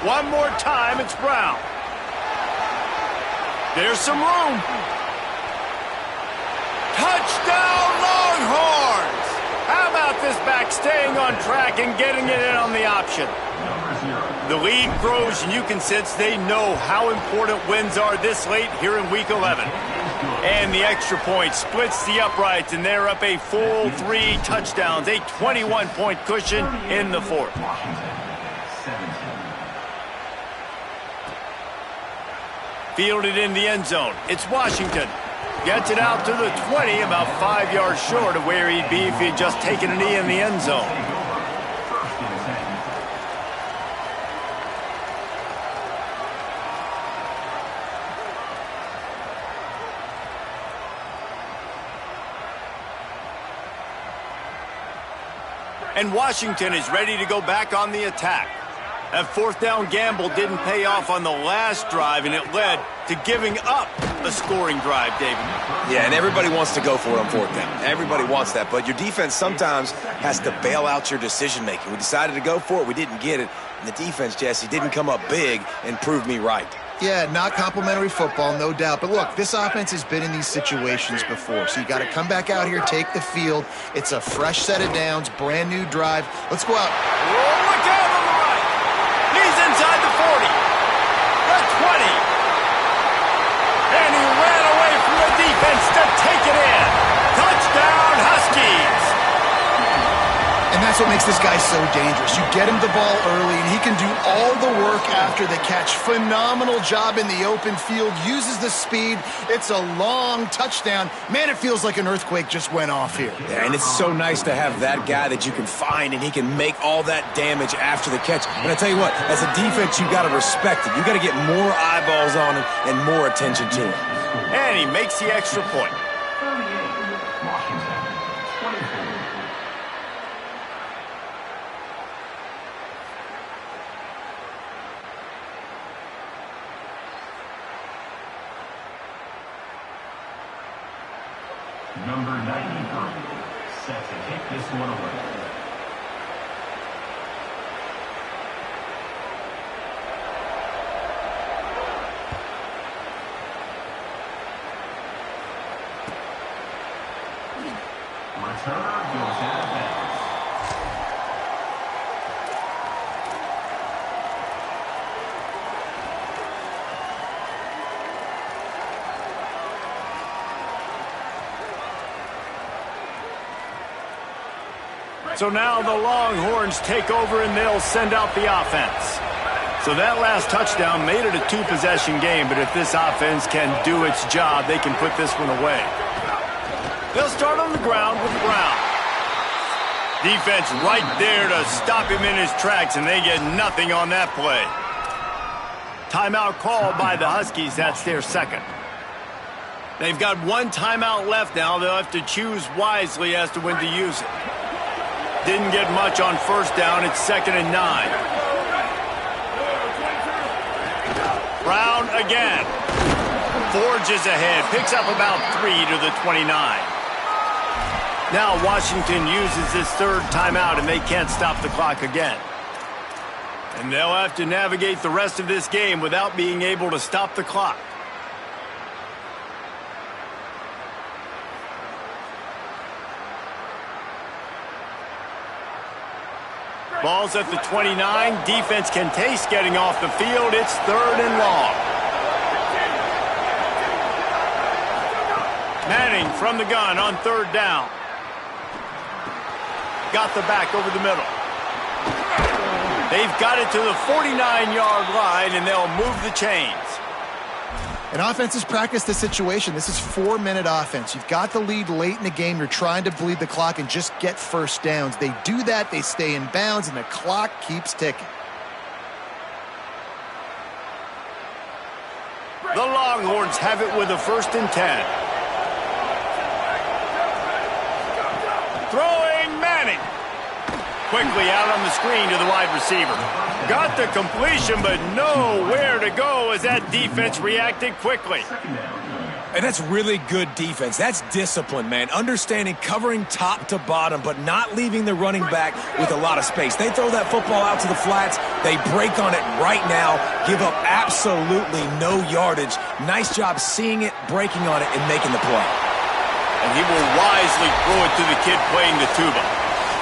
One more time, it's Brown. There's some room. Touchdown, Longhorns! How about this back staying on track and getting it in on the option? The lead grows, and you can sense they know how important wins are this late here in Week 11. And the extra point splits the uprights, and they're up a full 3 touchdowns, a 21-point cushion in the 4th. Fielded in the end zone. It's Washington. Gets it out to the 20, about 5 yards short of where he'd be if he'd just taken a knee in the end zone. And Washington is ready to go back on the attack. That 4th down gamble didn't pay off on the last drive, and it led to giving up a scoring drive, David. Yeah, and everybody wants to go for it on fourth down. Everybody wants that, but your defense sometimes has to bail out your decision-making. We decided to go for it. We didn't get it. And the defense, Jesse, didn't come up big and prove me right. Yeah, not complimentary football, no doubt. But look, this offense has been in these situations before, so you got to come back out here, take the field. It's a fresh set of downs, brand new drive. Let's go out. Oh, look out on the right. He's inside the 40, the 20. And he ran away from the defense to take it in. Touchdown, Huskies. And that's what makes this guy so dangerous. You get him the ball early, and he can do all the work after the catch. Phenomenal job in the open field. Uses the speed. It's a long touchdown. Man, it feels like an earthquake just went off here. Yeah, and it's so nice to have that guy that you can find, and he can make all that damage after the catch. And I tell you what, as a defense, you've got to respect it. You've got to get more eyeballs on him and more attention to him. And he makes the extra point. Number 93, set to kick this one away. Returner goes out of bounds. So now the Longhorns take over and they'll send out the offense. So that last touchdown made it a two-possession game, but if this offense can do its job, they can put this one away. They'll start on the ground with Brown. Defense right there to stop him in his tracks, and they get nothing on that play. Timeout called by the Huskies. That's their second. They've got one timeout left now. They'll have to choose wisely as to when to use it. Didn't get much on first down. It's 2nd and 9. Brown again. Forges ahead. Picks up about 3 to the 29. Now Washington uses his third timeout, and they can't stop the clock again. And they'll have to navigate the rest of this game without being able to stop the clock. Ball's at the 29. Defense can taste getting off the field. It's 3rd and long. Manning from the gun on 3rd down. Got the back over the middle. They've got it to the 49-yard line, and they'll move the chains. And offenses practice the situation. This is 4-minute offense. You've got the lead late in the game. You're trying to bleed the clock and just get first downs. They do that. They stay in bounds, and the clock keeps ticking. The Longhorns have it with a 1st and 10. Throwing Manning. Quickly out on the screen to the wide receiver. Got the completion, but nowhere to go as that defense reacted quickly. And that's really good defense. That's discipline, man. Understanding covering top to bottom, but not leaving the running back with a lot of space. They throw that football out to the flats. They break on it right now, give up absolutely no yardage. Nice job seeing it, breaking on it, and making the play. And he will wisely throw it to the kid playing the tuba.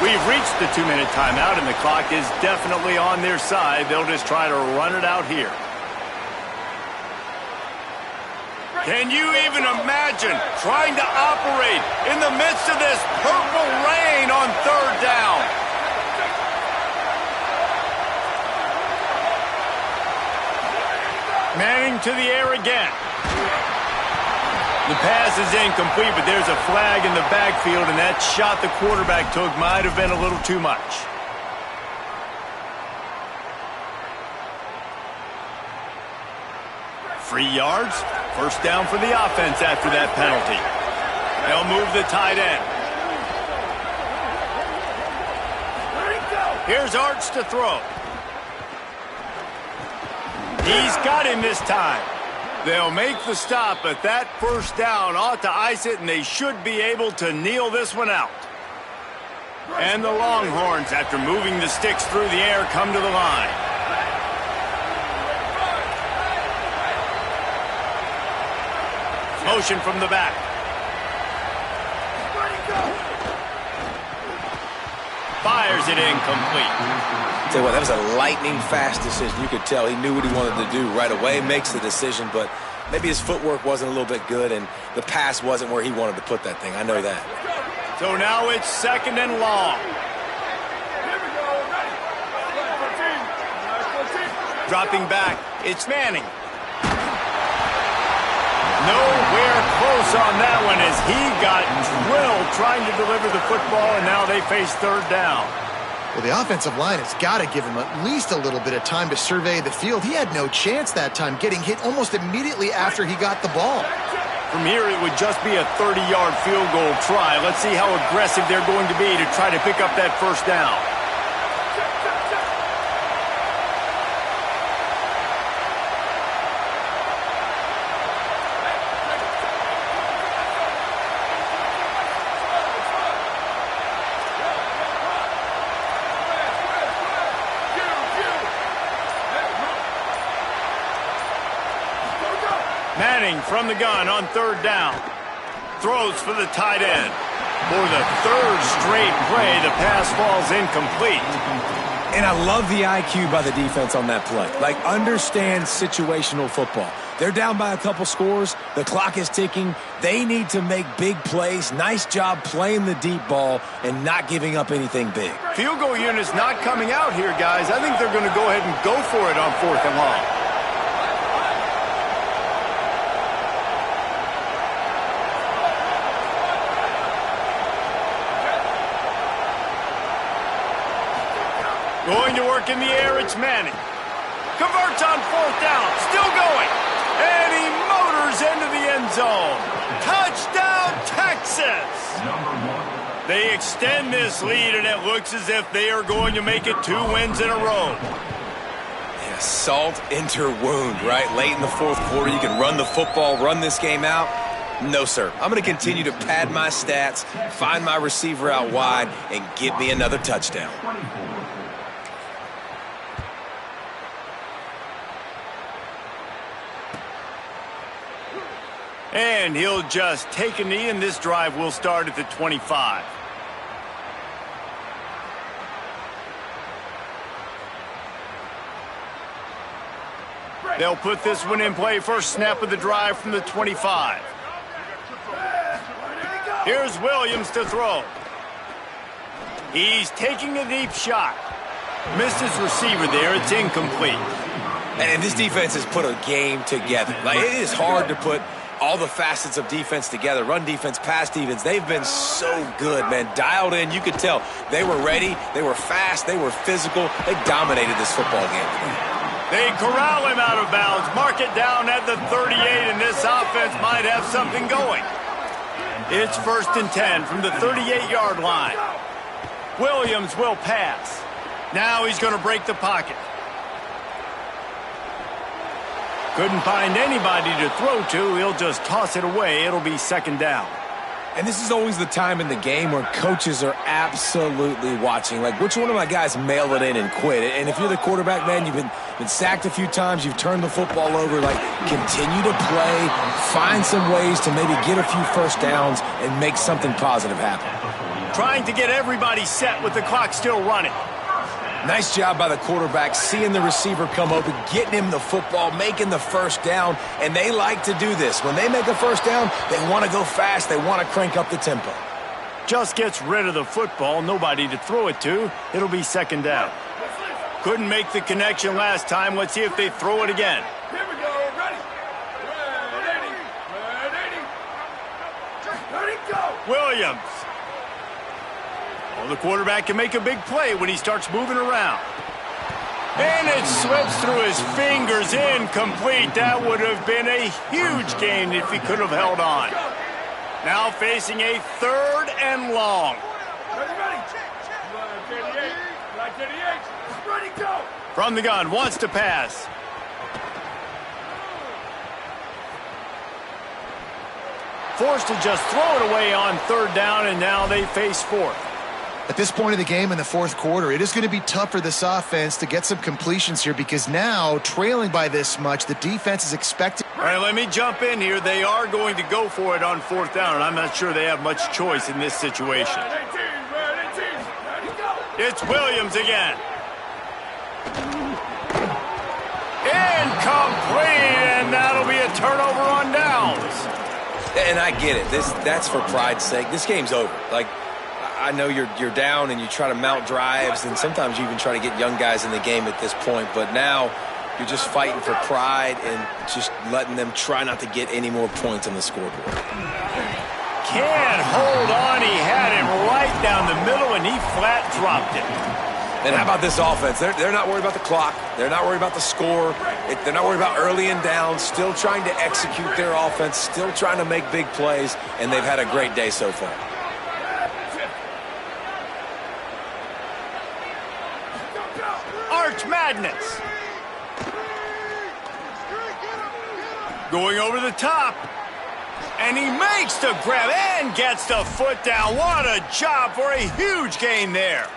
We've reached the 2-minute timeout, and the clock is definitely on their side. They'll just try to run it out here. Can you even imagine trying to operate in the midst of this purple rain on 3rd down? Manning to the air again. The pass is incomplete, but there's a flag in the backfield, and that shot the quarterback took might have been a little too much. Free yards. 1st down for the offense after that penalty. They'll move the tight end. Here's Arch to throw. He's got him this time. They'll make the stop, but that first down ought to ice it, and they should be able to kneel this one out. And the Longhorns, after moving the sticks through the air, come to the line. Motion from the back. Fires it incomplete. Tell you what, that was a lightning-fast decision. You could tell he knew what he wanted to do right away, makes the decision, but maybe his footwork wasn't a little bit good, and the pass wasn't where he wanted to put that thing. I know that. So now it's second and long. Dropping back, it's Manning. Nowhere close on that one as he got drilled trying to deliver the football, and now they face third down. Well, the offensive line has got to give him at least a little bit of time to survey the field. He had no chance that time, getting hit almost immediately after he got the ball. From here, it would just be a 30-yard field goal try. Let's see how aggressive they're going to be to try to pick up that first down. Manning from the gun on third down. Throws for the tight end. For the third straight play, the pass falls incomplete. And I love the IQ by the defense on that play. Like, understand situational football. They're down by a couple scores. The clock is ticking. They need to make big plays. Nice job playing the deep ball and not giving up anything big. Field goal unit's not coming out here, guys. I think they're going to go ahead and go for it on fourth and long. Going to work in the air, it's Manning. Converts on fourth down, still going. And he motors into the end zone. Touchdown, Texas! They extend this lead, and it looks as if they are going to make it 2 wins in a row. Yeah, salt into wound, right? Late in the fourth quarter, you can run the football, run this game out. No, sir. I'm going to continue to pad my stats, find my receiver out wide, and get me another touchdown. And he'll just take a knee, and this drive will start at the 25. They'll put this one in play. First snap of the drive from the 25. Here's Williams to throw. He's taking a deep shot. Missed his receiver there. It's incomplete. And this defense has put a game together. Like, it is hard to put all the facets of defense together. Run defense, pass defense. They've been so good, man. Dialed in. You could tell they were ready. They were fast. They were physical. They dominated this football game today. They corral him out of bounds. Mark it down at the 38, and this offense might have something going. It's 1st and 10 from the 38-yard line. Williams will pass. Now he's going to break the pocket. Couldn't find anybody to throw to. He'll just toss it away. It'll be 2nd down. And this is always the time in the game where coaches are absolutely watching. Like, which one of my guys mail it in and quit? And if you're the quarterback, man, you've been sacked a few times. You've turned the football over. Like, continue to play. Find some ways to maybe get a few first downs and make something positive happen. Trying to get everybody set with the clock still running. Nice job by the quarterback, seeing the receiver come open, getting him the football, making the first down, and they like to do this. When they make a first down, they want to go fast, they want to crank up the tempo. Just gets rid of the football, nobody to throw it to. It'll be 2nd down. Couldn't make the connection last time. Let's see if they throw it again. Here we go, ready. Ready, go. Williams. Well, the quarterback can make a big play when he starts moving around. And it slips through his fingers, incomplete. That would have been a huge gain if he could have held on. Now facing a 3rd and long. Ready. Line 38. Ready, go. From the gun, wants to pass. Forced to just throw it away on third down, and now they face fourth. At this point of the game in the fourth quarter, it is going to be tough for this offense to get some completions here because now, trailing by this much, the defense is expected. All right, let me jump in here. They are going to go for it on fourth down, and I'm not sure they have much choice in this situation. It's Williams again. Incomplete, and that'll be a turnover on downs. And I get it. That's for pride's sake. This game's over. Like, I know you're down and you try to mount drives, and sometimes you even try to get young guys in the game at this point. But now you're just fighting for pride and just letting them try not to get any more points on the scoreboard. Can't hold on. He had him right down the middle, and he flat dropped it. And how about this offense? They're not worried about the clock. They're not worried about the score. They're not worried about early and down. Still trying to execute their offense. Still trying to make big plays. And they've had a great day so far. Arch Madness. Going over the top. And he makes the grab and gets the foot down. What a job for a huge gain there.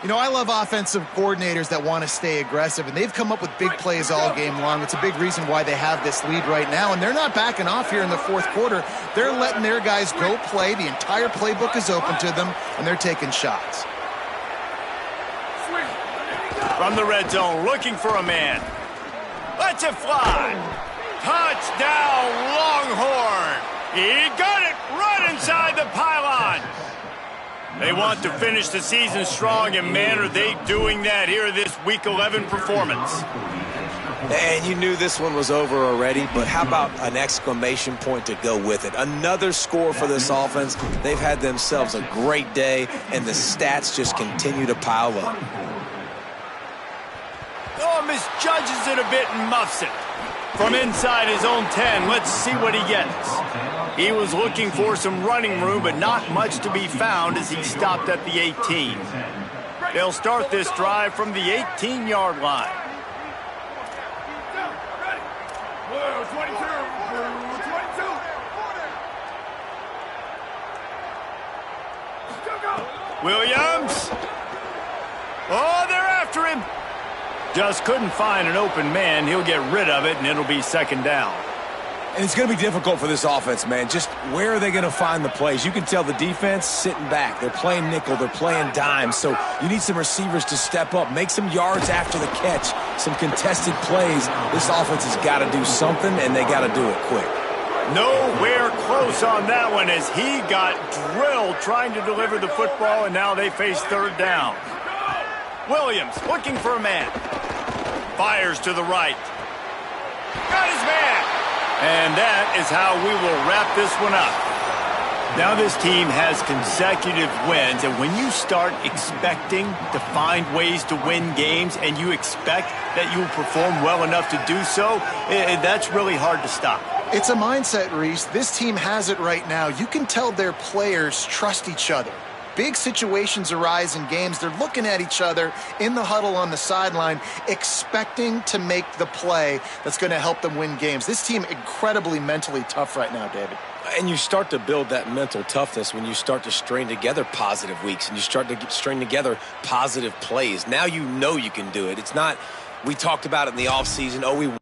You know, I love offensive coordinators that want to stay aggressive, and they've come up with big plays all game long. It's a big reason why they have this lead right now, and they're not backing off here in the fourth quarter. They're letting their guys go play. The entire playbook is open to them, and they're taking shots. From the red zone, looking for a man. Lets it fly. Touchdown, Longhorn. He got it right inside the pylon. They want to finish the season strong, and man, are they doing that here this Week 11 performance. And you knew this one was over already, but how about an exclamation point to go with it? Another score for this offense. They've had themselves a great day, and the stats just continue to pile up. Oh, misjudges it a bit and muffs it. From inside his own 10, let's see what he gets. He was looking for some running room, but not much to be found as he stopped at the 18. They'll start this drive from the 18-yard line. Williams. Oh, they're after him. Just couldn't find an open man. He'll get rid of it, and it'll be second down. And it's going to be difficult for this offense, man. Just where are they going to find the plays? You can tell the defense sitting back. They're playing nickel. They're playing dime. So you need some receivers to step up, make some yards after the catch, some contested plays. This offense has got to do something, and they got to do it quick. Nowhere close on that one as he got drilled trying to deliver the football, and now they face third down. Williams looking for a man. Fires to the right. Got his man. And that is how we will wrap this one up. Now this team has consecutive wins, and when you start expecting to find ways to win games and you expect that you will perform well enough to do so, that's really hard to stop. It's a mindset, Reese. This team has it right now. You can tell their players trust each other. Big situations arise in games. They're looking at each other in the huddle on the sideline, expecting to make the play that's going to help them win games. This team incredibly mentally tough right now, David. And you start to build that mental toughness when you start to string together positive weeks and you start to string together positive plays. Now you know you can do it. It's not, we talked about it in the offseason, oh, we